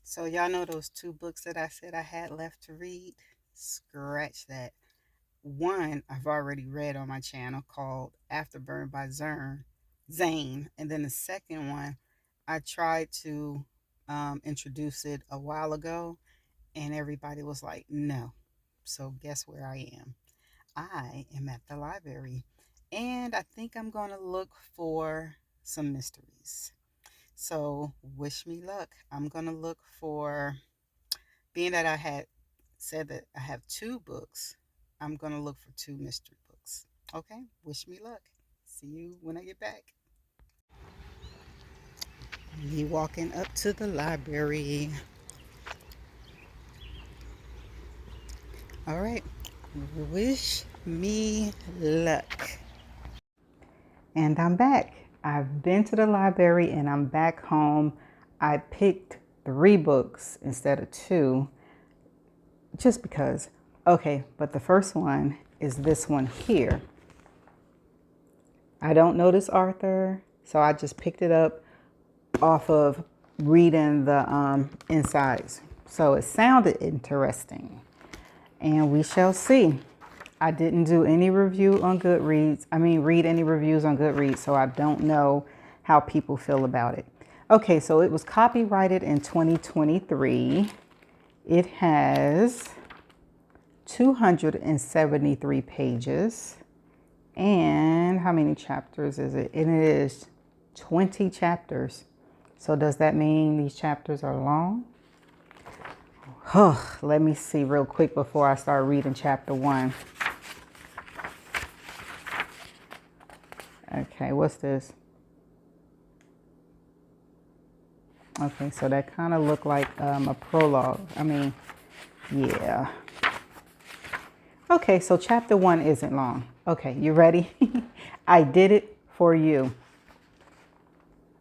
So y'all know those two books that I said I had left to read? Scratch that. One I've already read on my channel called Afterburn by Zane. And then the second one, I tried to introduce it a while ago and everybody was like, no. So guess where I am? I am at the library and I think I'm going to look for some mysteries. So wish me luck. I'm going to look for, being that I had said that I have two books, I'm going to look for two mystery books. Okay, wish me luck. See you when I get back. Me walking up to the library. All right, wish me luck. And I'm back. I've been to the library and I'm back home. I picked three books instead of two just because. Okay, but the first one is this one here. I don't know this author, so I just picked it up off of reading the insides. So it sounded interesting, and we shall see. I didn't do any review on Goodreads. Read any reviews on Goodreads, so I don't know how people feel about it. Okay, so it was copyrighted in 2023. It has 273 pages. And how many chapters is it? And it is 20 chapters. So does that mean these chapters are long? Let me see real quick before I start reading chapter one. Okay, what's this? Okay, so that kind of looked like a prologue. Yeah. Okay, so chapter one isn't long. Okay, you ready? I did it for you.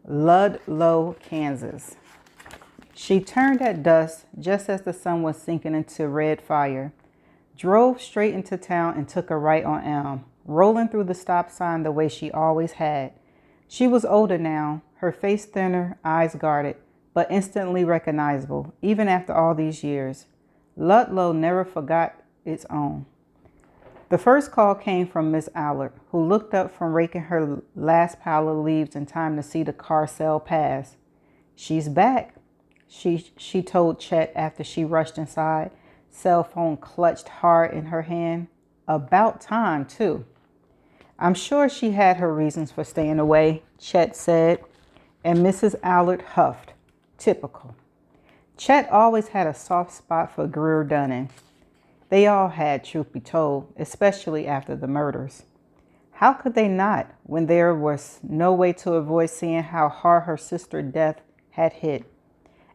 Ludlow, Kansas. She turned at dusk just as the sun was sinking into red fire, drove straight into town and took a right on Elm, rolling through the stop sign the way she always had. She was older now, her face thinner, eyes guarded, but instantly recognizable, even after all these years. Ludlow never forgot its own. The first call came from Miss Allard, who looked up from raking her last pile of leaves in time to see the car sail past. She's back, she told Chet after she rushed inside, cell phone clutched hard in her hand. About time, too. I'm sure she had her reasons for staying away, Chet said, and Mrs. Allard huffed. Typical. Chet always had a soft spot for Greer Dunning. They all had, truth be told, especially after the murders. How could they not, when there was no way to avoid seeing how hard her sister's death had hit?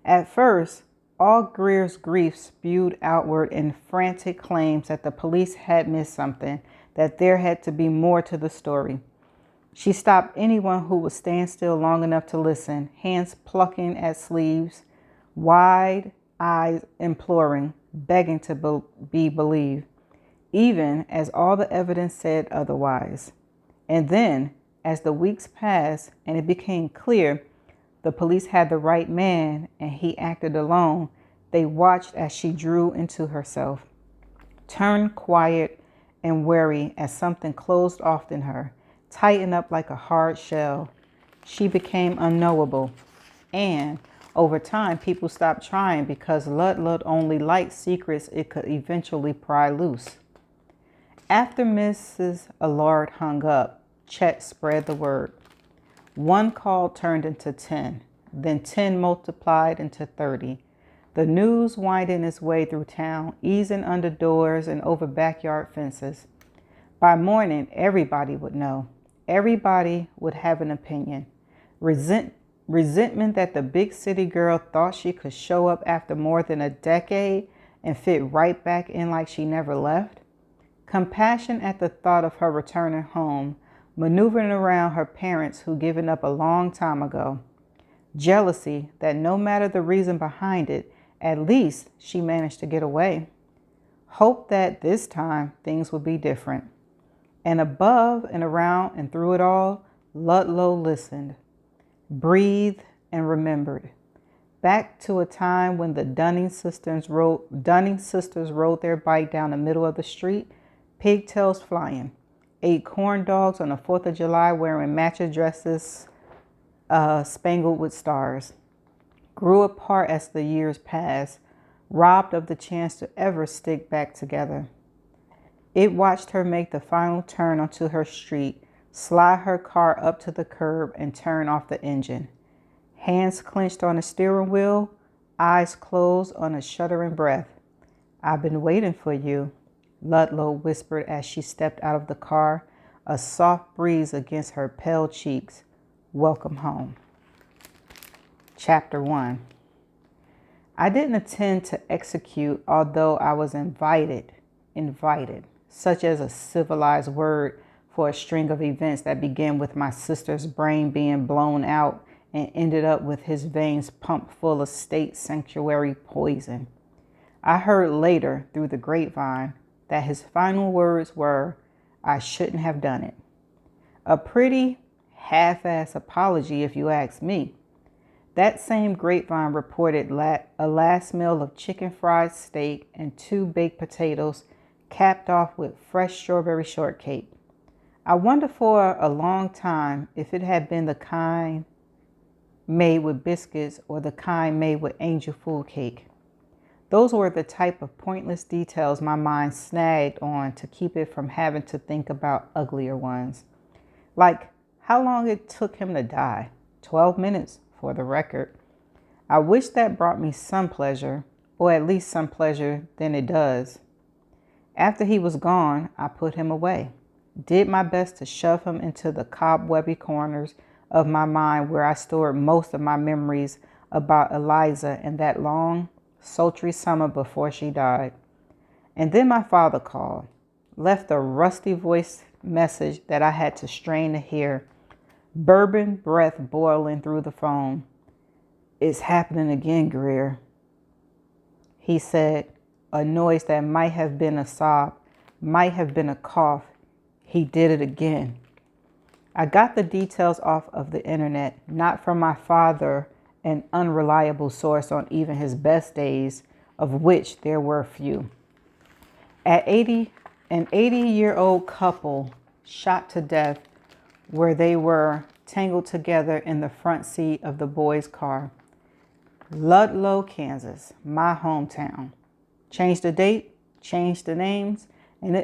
At first, all Greer's grief spewed outward in frantic claims that the police had missed something, that there had to be more to the story. She stopped anyone who would stand still long enough to listen, hands plucking at sleeves, wide eyes imploring, begging to be believed, even as all the evidence said otherwise. And then, as the weeks passed and it became clear the police had the right man and he acted alone, they watched as she drew into herself, turned quiet and wary as something closed off in her, tightened up like a hard shell. She became unknowable. And over time, people stopped trying because Ludlow only liked secrets it could eventually pry loose. After Mrs. Allard hung up, Chet spread the word. One call turned into 10, then 10 multiplied into 30. The news winding its way through town, easing under doors and over backyard fences. By morning, everybody would know. Everybody would have an opinion. Resentment that the big city girl thought she could show up after more than a decade and fit right back in like she never left. Compassion at the thought of her returning home, maneuvering around her parents who given up a long time ago. Jealousy that no matter the reason behind it, at least she managed to get away. Hope that this time things would be different. And above and around and through it all, Ludlow listened, breathed, and remembered. Back to a time when the Dunning sisters rode their bike down the middle of the street, pigtails flying, ate corn dogs on the 4th of July wearing matching dresses spangled with stars, grew apart as the years passed, robbed of the chance to ever stick back together. It watched her make the final turn onto her street, slide her car up to the curb, and turn off the engine. Hands clenched on the steering wheel, eyes closed on a shuddering breath. "I've been waiting for you," Ludlow whispered as she stepped out of the car, a soft breeze against her pale cheeks. "Welcome home." Chapter 1. I didn't intend to execute, although I was invited, such as a civilized word for a string of events that began with my sister's brain being blown out and ended up with his veins pumped full of state sanctuary poison. I heard later through the grapevine that his final words were, "I shouldn't have done it." A pretty half-ass apology if you ask me. That same grapevine reported a last meal of chicken fried steak and 2 baked potatoes capped off with fresh strawberry shortcake. I wondered for a long time if it had been the kind made with biscuits or the kind made with angel food cake. Those were the type of pointless details my mind snagged on to keep it from having to think about uglier ones. Like how long it took him to die. 12 minutes, for the record. I wish that brought me some pleasure, or at least some pleasure than it does. After he was gone, I put him away. Did my best to shove him into the cobwebby corners of my mind where I stored most of my memories about Eliza and that long, sultry summer before she died. And then my father called, left a rusty voice message that I had to strain to hear, bourbon breath boiling through the phone. "It's happening again, Greer," he said, a noise that might have been a sob, might have been a cough. "He did it again." I got the details off of the internet, not from my father, an unreliable source on even his best days, of which there were few. An 80-year-old couple shot to death where they were tangled together in the front seat of the boy's car. Ludlow, Kansas, my hometown. Changed the date, changed the names, and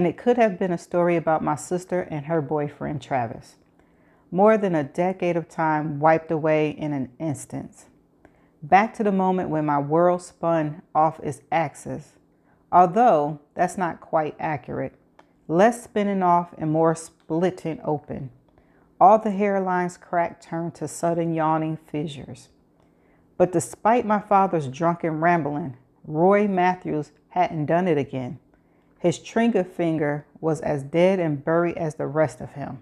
it could have been a story about my sister and her boyfriend, Travis. More than a decade of time wiped away in an instant. Back to the moment when my world spun off its axis. Although that's not quite accurate. Less spinning off and more splitting open. All the hairlines cracked turned to sudden yawning fissures. But despite my father's drunken rambling, Roy Matthews hadn't done it again. His trigger finger was as dead and buried as the rest of him.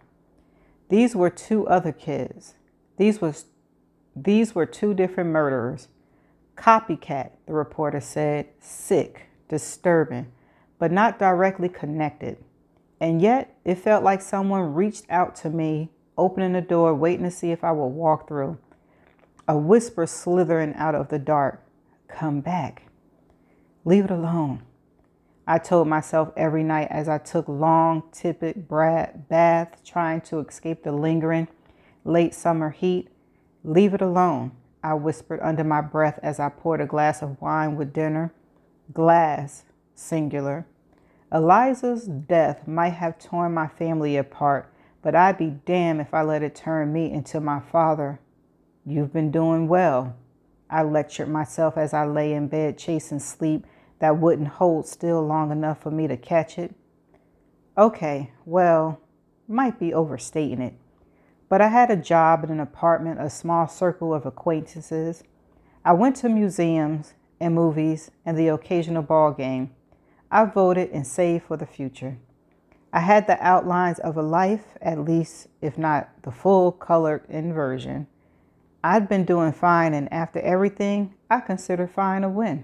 These were 2 other kids. These were 2 different murderers. Copycat, the reporter said. Sick, disturbing, but not directly connected. And yet it felt like someone reached out to me, opening the door, waiting to see if I would walk through. A whisper slithering out of the dark. "Come back. Leave it alone," I told myself every night as I took long, tepid baths trying to escape the lingering late summer heat. "Leave it alone," I whispered under my breath as I poured a glass of wine with dinner. Glass, singular. Eliza's death might have torn my family apart, but I'd be damned if I let it turn me into my father. "You've been doing well," I lectured myself as I lay in bed chasing sleep that wouldn't hold still long enough for me to catch it. Okay, well, might be overstating it. But I had a job in an apartment, a small circle of acquaintances. I went to museums and movies and the occasional ball game. I voted and saved for the future. I had the outlines of a life, at least, if not the full colored in version. I'd been doing fine, and after everything, I considered fine a win.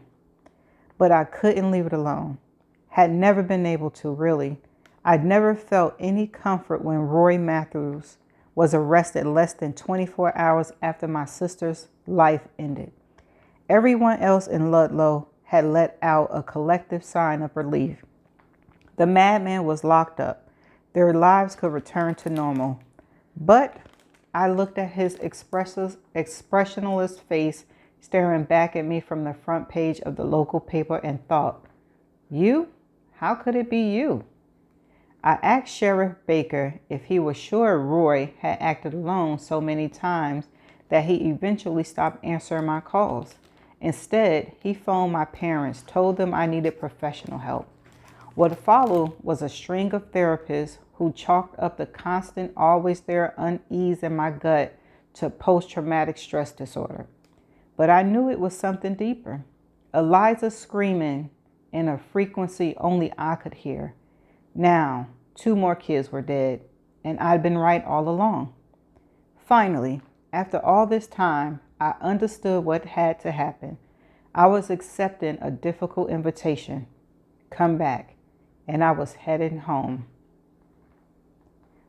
But I couldn't leave it alone. Had never been able to, really. I'd never felt any comfort when Roy Matthews was arrested less than 24 hours after my sister's life ended. Everyone else in Ludlow had let out a collective sign of relief. The madman was locked up. Their lives could return to normal. But I looked at his expressionless face staring back at me from the front page of the local paper and thought, you? How could it be you? I asked Sheriff Baker if he was sure Roy had acted alone so many times that he eventually stopped answering my calls. Instead, he phoned my parents, told them I needed professional help. What followed was a string of therapists who chalked up the constant, always there unease in my gut to post-traumatic stress disorder. But I knew it was something deeper. Eliza screaming in a frequency only I could hear. Now, 2 more kids were dead, and I'd been right all along. Finally, after all this time, I understood what had to happen. I was accepting a difficult invitation. Come back. And I was heading home.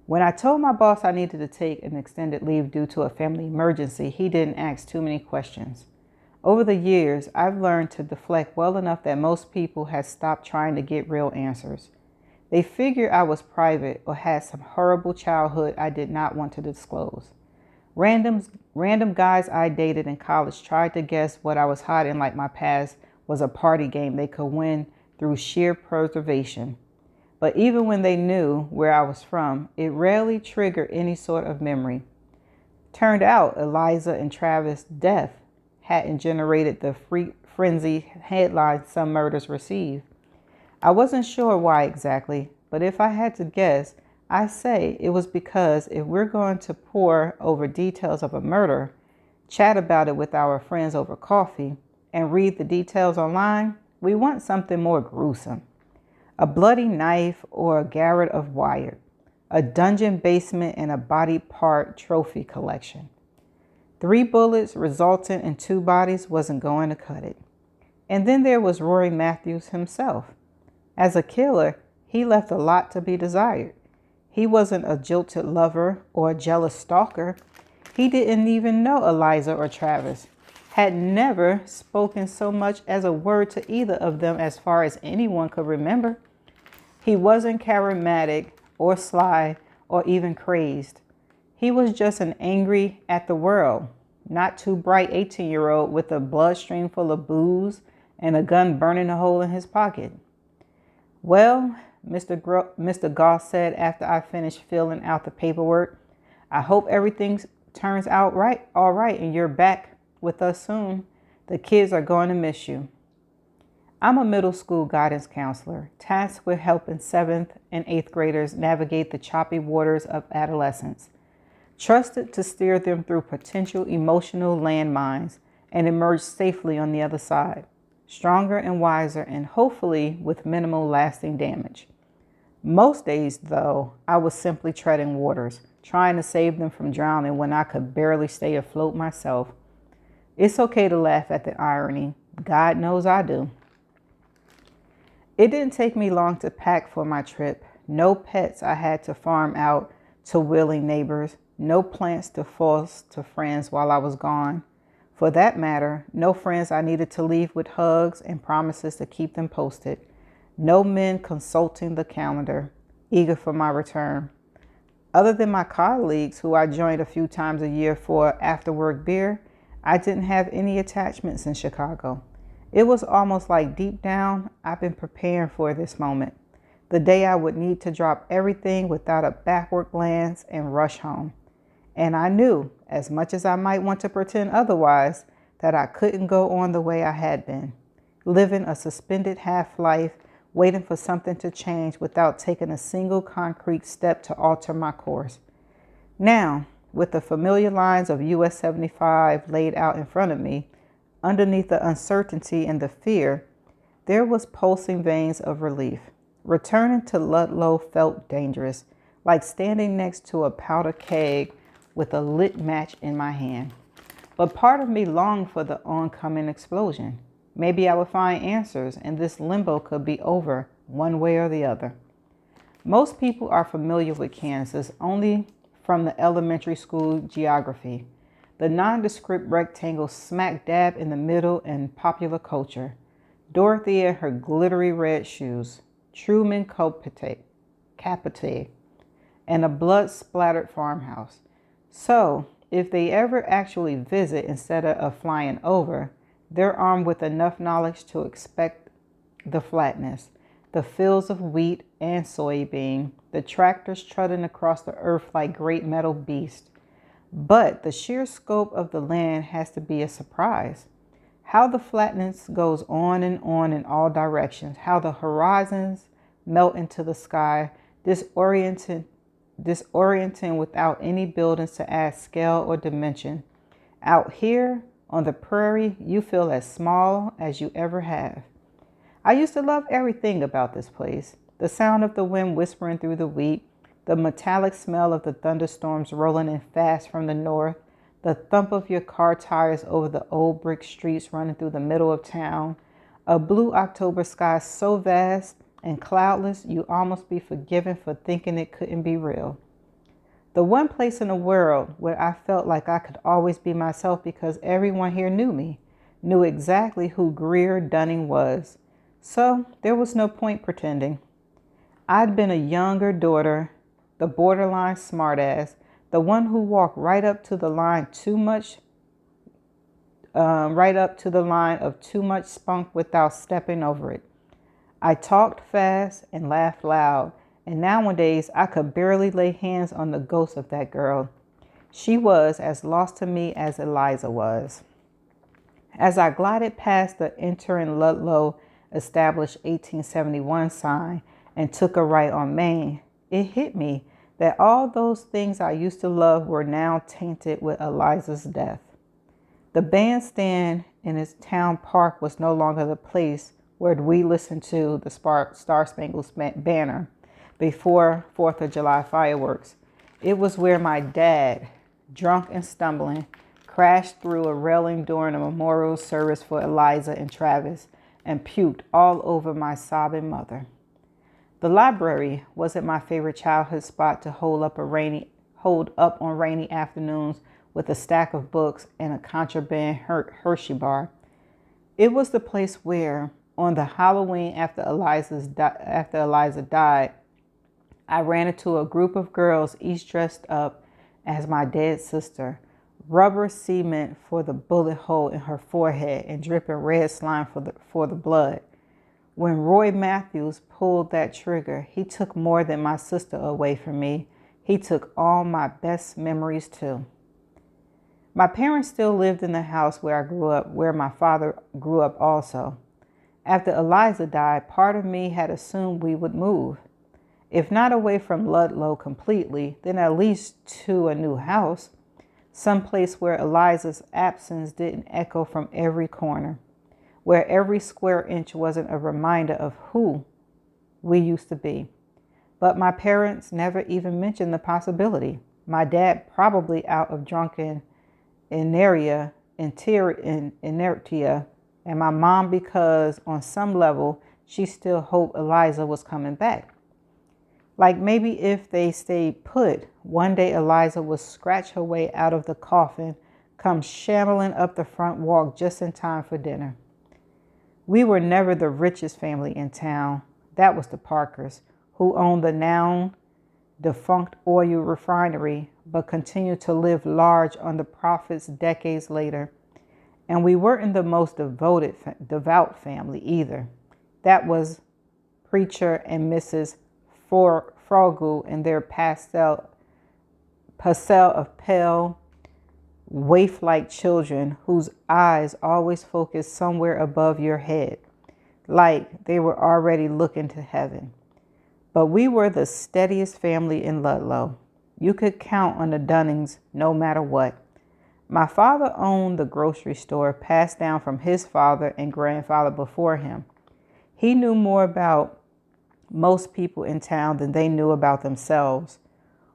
When I told my boss I needed to take an extended leave due to a family emergency, he didn't ask too many questions. Over the years, I've learned to deflect well enough that most people have stopped trying to get real answers. They figured I was private or had some horrible childhood I did not want to disclose. Random guys I dated in college tried to guess what I was hiding, like my past was a party game they could win through sheer preservation. But even when they knew where I was from, it rarely triggered any sort of memory. Turned out Eliza and Travis' death hadn't generated the frenzy headlines some murders receive. I wasn't sure why exactly, but if I had to guess, I say it was because if we're going to pore over details of a murder, chat about it with our friends over coffee, and read the details online, we want something more gruesome. A bloody knife or a garret of wire, a dungeon basement and a body part trophy collection. 3 bullets resulting in 2 bodies wasn't going to cut it. And then there was Rory Matthews himself. As a killer, he left a lot to be desired. He wasn't a jilted lover or a jealous stalker. He didn't even know Eliza or Travis, had never spoken so much as a word to either of them as far as anyone could remember. He wasn't charismatic or sly or even crazed. He was just an angry at the world, not too bright 18-year-old with a bloodstream full of booze and a gun burning a hole in his pocket. Well, Mr. Goss said after I finished filling out the paperwork, I hope everything turns out all right, and you're back with us soon. The kids are going to miss you. I'm a middle school guidance counselor, tasked with helping 7th and 8th graders navigate the choppy waters of adolescence, trusted to steer them through potential emotional landmines and emerge safely on the other side, stronger and wiser, and hopefully with minimal lasting damage. Most days, though, I was simply treading waters, trying to save them from drowning when I could barely stay afloat myself. It's okay to laugh at the irony. God knows I do. It didn't take me long to pack for my trip. No pets I had to farm out to willing neighbors. No plants to force to friends while I was gone. For that matter, no friends I needed to leave with hugs and promises to keep them posted. No men consulting the calendar, eager for my return. Other than my colleagues who I joined a few times a year for after-work beer, I didn't have any attachments in Chicago. It was almost like deep down, I've been preparing for this moment. The day I would need to drop everything without a backward glance and rush home. And I knew, as much as I might want to pretend otherwise, that I couldn't go on the way I had been, living a suspended half-life, waiting for something to change without taking a single concrete step to alter my course. Now, with the familiar lines of US 75 laid out in front of me, underneath the uncertainty and the fear, there was pulsing veins of relief. Returning to Ludlow felt dangerous, like standing next to a powder keg with a lit match in my hand. But part of me longed for the oncoming explosion. Maybe I would find answers and this limbo could be over one way or the other. Most people are familiar with Kansas only from the elementary school geography, the nondescript rectangle smack dab in the middle in popular culture. Dorothy in her glittery red shoes, Truman Capote, and a blood-splattered farmhouse. So, if they ever actually visit instead of flying over, they're armed with enough knowledge to expect the flatness, the fields of wheat and soybean, the tractors trudging across the earth like great metal beasts. But the sheer scope of the land has to be a surprise. How the flatness goes on in all directions, how the horizons melt into the sky, disorienting without any buildings to add scale or dimension. Out here on the prairie, you feel as small as you ever have. I used to love everything about this place. The sound of the wind whispering through the wheat, the metallic smell of the thunderstorms rolling in fast from the north, the thump of your car tires over the old brick streets running through the middle of town, a blue October sky so vast and cloudless you almost be forgiven for thinking it couldn't be real. The one place in the world where I felt like I could always be myself because everyone here knew me, knew exactly who Greer Dunning was. So there was no point pretending. I'd been a younger daughter, the borderline smartass, the one who walked right up to the line of too much spunk without stepping over it. I talked fast and laughed loud, and nowadays I could barely lay hands on the ghost of that girl. She was as lost to me as Eliza was. As I glided past the entering Ludlow established 1871 sign and took a right on Main, it hit me that all those things I used to love were now tainted with Eliza's death. The bandstand in its town park was no longer the place where we listened to the Star-Spangled Banner before 4th of July fireworks. It was where my dad, drunk and stumbling, crashed through a railing during a memorial service for Eliza and Travis and puked all over my sobbing mother. The library wasn't my favorite childhood spot to hold up on rainy afternoons with a stack of books and a contraband Hershey bar. It was the place where, on the Halloween after Eliza died, I ran into a group of girls, each dressed up as my dead sister, rubber cement for the bullet hole in her forehead and dripping red slime for the blood. When Roy Matthews pulled that trigger, he took more than my sister away from me. He took all my best memories too. My parents still lived in the house where I grew up, where my father grew up also. After Eliza died, part of me had assumed we would move. If not away from Ludlow completely, then at least to a new house, someplace where Eliza's absence didn't echo from every corner, where every square inch wasn't a reminder of who we used to be. But my parents never even mentioned the possibility. My dad probably out of drunken inertia, and my mom because on some level she still hoped Eliza was coming back. Like maybe if they stayed put, one day Eliza would scratch her way out of the coffin, come shambling up the front walk just in time for dinner. We were never the richest family in town. That was the Parkers, who owned the now defunct oil refinery, but continued to live large on the profits decades later. And we weren't the most devout family either. That was Preacher and Mrs. Frogel and their pastel of pale, waif-like children whose eyes always focused somewhere above your head, like they were already looking to heaven. But we were the steadiest family in Ludlow. You could count on the Dunnings no matter what. My father owned the grocery store passed down from his father and grandfather before him. He knew more about most people in town than they knew about themselves.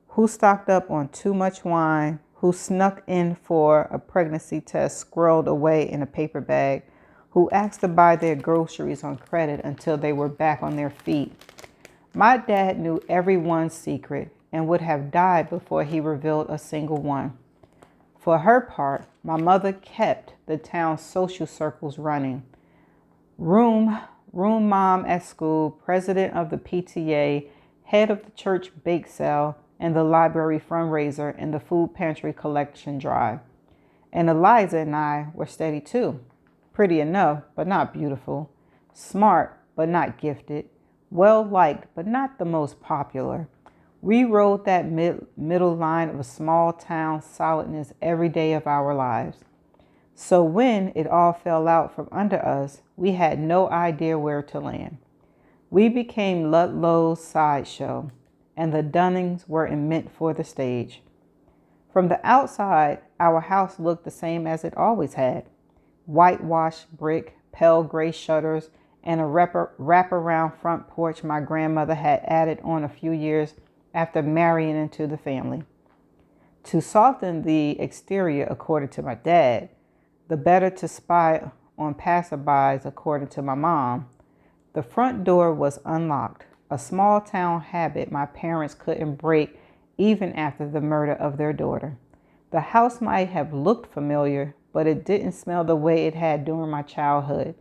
Who stocked up on too much wine, who snuck in for a pregnancy test squirreled away in a paper bag, who asked to buy their groceries on credit until they were back on their feet. My dad knew everyone's secret and would have died before he revealed a single one. For her part, my mother kept the town's social circles running. Room, room mom at school, president of the PTA, head of the church bake sale, and the library fundraiser and the food pantry collection drive. And Eliza and I were steady too. Pretty enough, but not beautiful. Smart, but not gifted. Well liked, but not the most popular. We rode that middle line of a small town solidness every day of our lives. So when it all fell out from under us, we had no idea where to land. We became Ludlow's sideshow, and the Dunnings were meant for the stage. From the outside, our house looked the same as it always had. Whitewashed brick, pale gray shutters, and a wraparound front porch my grandmother had added on a few years after marrying into the family. To soften the exterior, according to my dad, the better to spy on passerbys, according to my mom, the front door was unlocked, a small town habit my parents couldn't break even after the murder of their daughter. The house might have looked familiar, but it didn't smell the way it had during my childhood.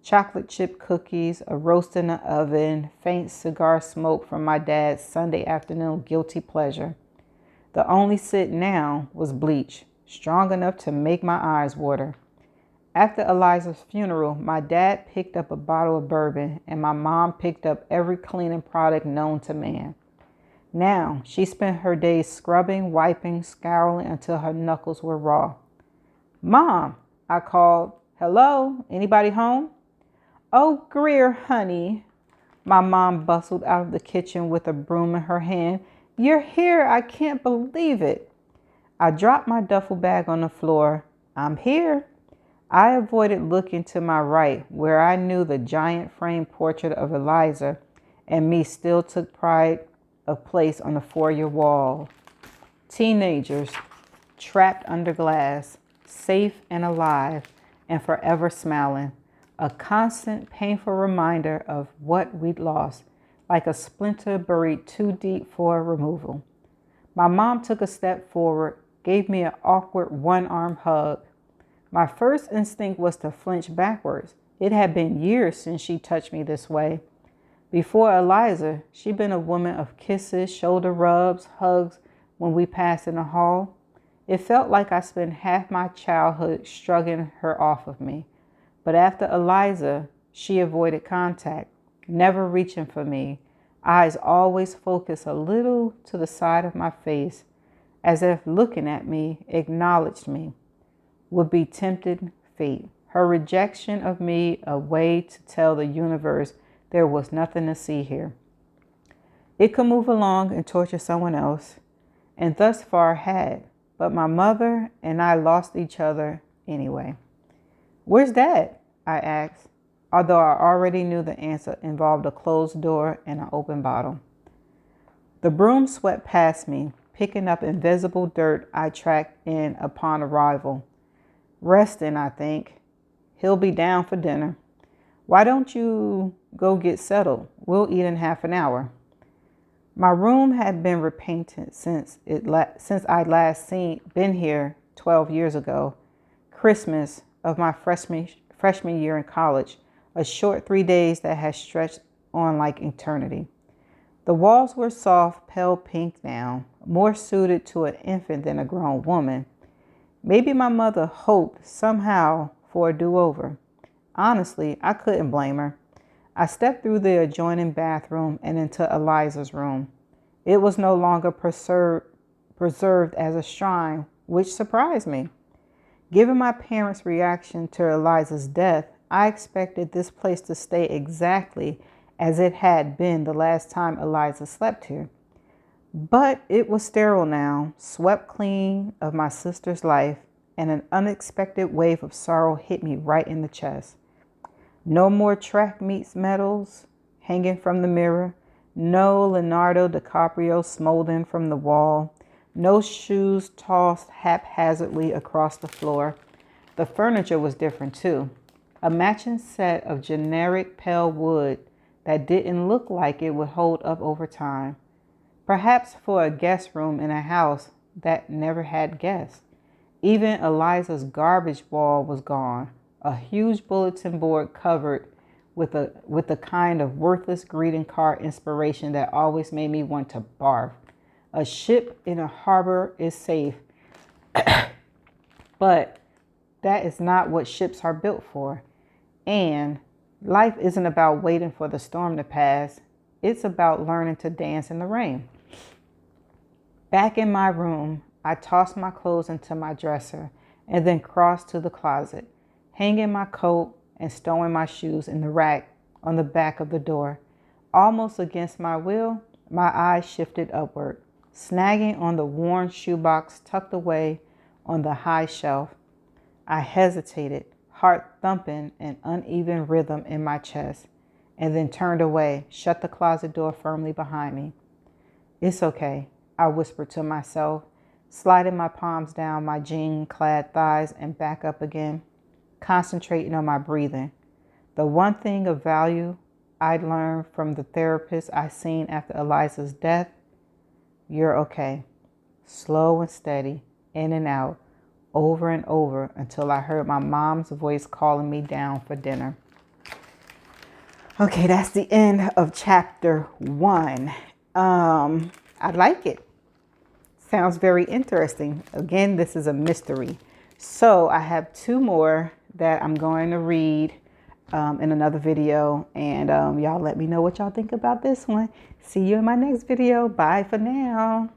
Chocolate chip cookies, a roast in the oven, faint cigar smoke from my dad's Sunday afternoon guilty pleasure. The only scent now was bleach, strong enough to make my eyes water. After Eliza's funeral, my dad picked up a bottle of bourbon and my mom picked up every cleaning product known to man. Now, she spent her days scrubbing, wiping, scouring until her knuckles were raw. "Mom," I called. "Hello? Anybody home?" "Oh, Greer, honey." My mom bustled out of the kitchen with a broom in her hand. "You're here. I can't believe it." I dropped my duffel bag on the floor. "I'm here." I avoided looking to my right, where I knew the giant framed portrait of Eliza and me still took pride of place on the foyer wall. Teenagers, trapped under glass, safe and alive, and forever smiling. A constant, painful reminder of what we'd lost, like a splinter buried too deep for removal. My mom took a step forward, gave me an awkward one-arm hug. My first instinct was to flinch backwards. It had been years since she touched me this way. Before Eliza, she'd been a woman of kisses, shoulder rubs, hugs when we passed in the hall. It felt like I spent half my childhood shrugging her off of me. But after Eliza, she avoided contact, never reaching for me, eyes always focused a little to the side of my face, as if looking at me, acknowledged me. Would be tempted fate. Her rejection of me a way to tell the universe there was nothing to see here. It could move along and torture someone else, and thus far had, but my mother and I lost each other anyway. "Where's Dad?" I asked, although I already knew the answer involved a closed door and an open bottle. The broom swept past me, picking up invisible dirt I tracked in upon arrival. "Resting, I think. He'll be down for dinner. Why don't you go get settled? We'll eat in half an hour." My room had been repainted since I'd last been here 12 years ago, Christmas of my freshman year in college, a short 3 days that had stretched on like eternity. The walls were soft, pale pink now, more suited to an infant than a grown woman. Maybe my mother hoped somehow for a do-over. Honestly, I couldn't blame her. I stepped through the adjoining bathroom and into Eliza's room. It was no longer preserved as a shrine, which surprised me. Given my parents' reaction to Eliza's death, I expected this place to stay exactly as it had been the last time Eliza slept here. But it was sterile now, swept clean of my sister's life, and an unexpected wave of sorrow hit me right in the chest. No more track meets medals hanging from the mirror, no Leonardo DiCaprio smoldering from the wall, no shoes tossed haphazardly across the floor. The furniture was different too. A matching set of generic pale wood that didn't look like it would hold up over time. Perhaps for a guest room in a house that never had guests. Even Eliza's garbage ball was gone, a huge bulletin board covered with the kind of worthless greeting card inspiration that always made me want to barf. A ship in a harbor is safe, but that is not what ships are built for. And life isn't about waiting for the storm to pass. It's about learning to dance in the rain. Back in my room, I tossed my clothes into my dresser and then crossed to the closet, hanging my coat and stowing my shoes in the rack on the back of the door. Almost against my will, my eyes shifted upward, snagging on the worn shoebox tucked away on the high shelf. I hesitated, heart thumping an uneven rhythm in my chest, and then turned away, shut the closet door firmly behind me. It's okay, I whispered to myself, sliding my palms down my jean-clad thighs and back up again, concentrating on my breathing. The one thing of value I'd learned from the therapist I seen after Eliza's death: you're okay. Slow and steady, in and out, over and over, until I heard my mom's voice calling me down for dinner. Okay, that's the end of chapter 1. I like it. Sounds very interesting. Again, this is a mystery. So I have 2 more that I'm going to read in another video. And y'all let me know what y'all think about this one. See you in my next video. Bye for now.